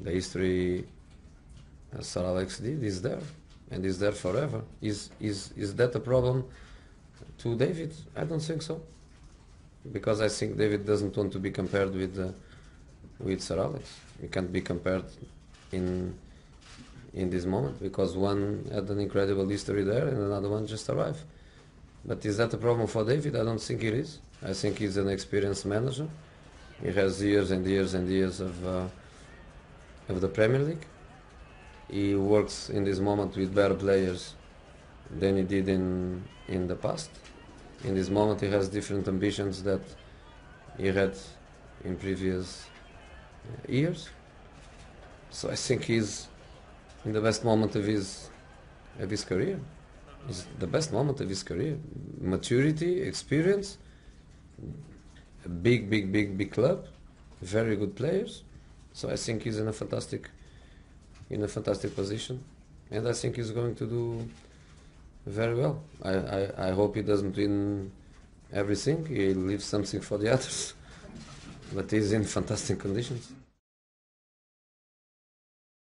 The history Sir Alex did is there, and is there forever. Is that a problem to David? I don't think so, because I think David doesn't want to be compared with Sir Alex. He can't be compared in this moment, because one had an incredible history there and another one just arrived. But is that a problem for David? I don't think it is. I think he's an experienced manager. He has years and years and years of the Premier League. He works in this moment with better players than he did in the past. In this moment he has different ambitions that he had in previous years. So I think he's in the best moment of his career. It's the best moment of his career. Maturity, experience, a big club, very good players. So I think he's in a fantastic position, and I think he's going to do very well. I hope he doesn't win everything. He leaves something for the others, but he's in fantastic conditions.